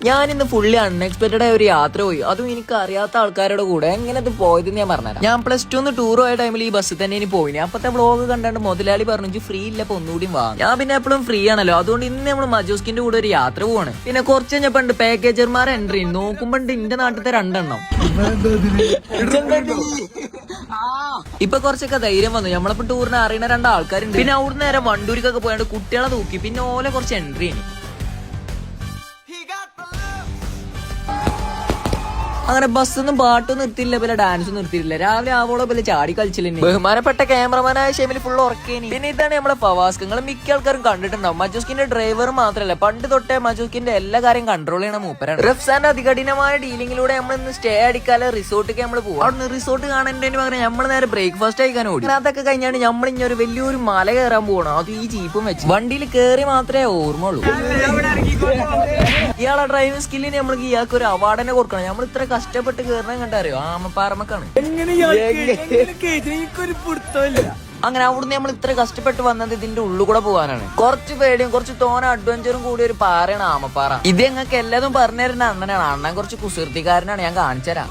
ഞാനിന്ന് fully unexpected ആയ ഒരു യാത്ര പോയി. അതും എനിക്ക് അറിയാത്ത ആൾക്കാരുടെ കൂടെ. എങ്ങനെ ഇത് പോയതെന്ന് ഞാൻ പറഞ്ഞുതരാം. ഞാൻ +2 ടൂർ പോയ ടൈമിൽ ഈ ബസ്സിൽ തന്നെ ഇനി പോയിന്. അപ്പത്തെ വ്ളോഗ് കണ്ടാണ്ട് മുതലാളി പറഞ്ഞു ഫ്രീ ഇല്ല, അപ്പൊ ഒന്നുകൂടി വാങ്ങും. ഞാൻ പിന്നെ എപ്പോഴും ഫ്രീ ആണല്ലോ, അതുകൊണ്ട് ഇന്ന് നമ്മൾ മജോസ്കിന്റെ കൂടെ ഒരു യാത്ര പോവാണ്. പിന്നെ കുറച്ച് കഴിഞ്ഞപ്പണ്ട് പാക്കേജർമാരെ എൻട്രി നോക്കുമ്പോണ്ട് എന്റെ നാട്ടിലത്തെ 2 എണ്ണം. ഇപ്പൊ കുറച്ചൊക്കെ ധൈര്യം വന്നു. നമ്മളിപ്പോ ടൂറിനെ അറിയുന്ന 2 ആൾക്കാരുണ്ട്. പിന്നെ അവിടുന്ന് നേരെ വണ്ടൂരിക്കൊക്കെ പോയാണ്ട് കുട്ടികളെ തൂക്കി. പിന്നെ ഓലെ കുറച്ച് എൻട്രി ആണ്. അങ്ങനെ ബസ്സൊന്നും പാട്ടും നിർത്തിയില്ല, പിന്നെ ഡാൻസും നിർത്തിയില്ല. രാവിലെ ആവോളം പിന്നെ ചാടി കളിച്ചില്ല. ബഹുമാനപ്പെട്ട ക്യാമറമാനായ ഷെമിൽ ഫുൾ ഉറക്കേനി. പിന്നെ ഇതാണ് നമ്മളെ ഫവാസ്ക്. നിങ്ങൾ മിക്ക ആൾക്കാരും കണ്ടിട്ടുണ്ടാവും. മജോസ്കിന്റെ ഡ്രൈവർ മാത്രമല്ല, പണ്ട് തൊട്ടേ മജോസ്കിന്റെ എല്ലാ കാര്യം കൺട്രോൾ ചെയ്യണ മൂപ്പരാണ്. റഫ്സാന്റെ അതികഠിനമായ ഡീലിംഗിലൂടെ നമ്മൾ ഇന്ന് സ്റ്റേ അടിക്കാതെ റിസോർട്ടിലേക്ക് നമ്മൾ പോകും. അവിടെ റിസോർട്ട് കാണേണ്ടതിന് പകരം നമ്മൾ നേരെ ബ്രേക്ക്ഫാസ്റ്റ് കഴിക്കാൻ ഓടി. അതൊക്കെ കഴിഞ്ഞാണ് നമ്മൾ ഇനി ഒരു വലിയൊരു മല കയറാൻ പോകണം. അത് ഈ ജീപ്പും വെച്ച് വണ്ടിയിൽ കയറി മാത്രമേ ഓർമ്മ ഉള്ളൂ. ഇയാളെ ഡ്രൈവിംഗ് സ്കില്ലിന് നമ്മൾക്ക് ഇയാൾക്ക് ഒരു അവാർഡ് തന്നെ കൊടുക്കണം. നമ്മൾ ഇത്ര കഷ്ടപ്പെട്ട് കയറണം കണ്ടറിയോ ആമപ്പാറമക്കാണ്. അങ്ങനെ അവിടുന്ന് നമ്മൾ ഇത്ര കഷ്ടപ്പെട്ട് വന്നത് ഇതിന്റെ ഉള്ളിൽ കൂടെ പോകാനാണ്. കുറച്ച് പേടിയും കുറച്ച് തോന അഡ്വഞ്ചറും കൂടി ഒരു പാറയാണ് ആമപ്പാറ. ഇത് ഞങ്ങൾക്ക് എല്ലാതും പറഞ്ഞു തരുന്ന അണ്ണനാണ്. അണ്ണൻ കുറച്ച് കുസൃതിക്കാരനാണ്. ഞാൻ കാണിച്ചു തരാം.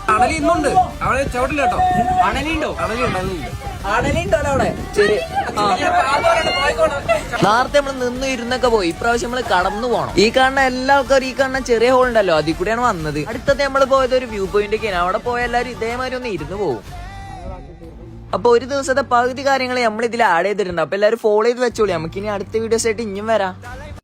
നേരത്തെ നമ്മൾ നിന്ന് ഇരുന്നൊക്കെ പോയി. ഇപ്രാവശ്യം നമ്മള് കടന്നു പോകണം. ഈ കാണുന്ന എല്ലാ ആൾക്കാരും ഈ കാണുന്ന ചെറിയ ഹോൾ ഉണ്ടല്ലോ, അതിൽ കൂടെയാണ് വന്നത്. അടുത്തത് നമ്മൾ പോയത് ഒരു വ്യൂ പോയിന്റ് ഒക്കെയാണ്. അവിടെ പോയ എല്ലാവരും ഇതേമാതിരി ഒന്ന് ഇരുന്ന് പോകും. അപ്പൊ ഒരു ദിവസത്തെ പകുതി കാര്യങ്ങൾ നമ്മൾ ഇതിൽ ആഡ് ചെയ്തിട്ടുണ്ട്. അപ്പൊ എല്ലാവരും ഫോളോ ചെയ്ത് വെച്ചോളി. നമുക്ക് ഇനി അടുത്ത വീഡിയോസ് ആയിട്ട് ഇനിയും വരാം.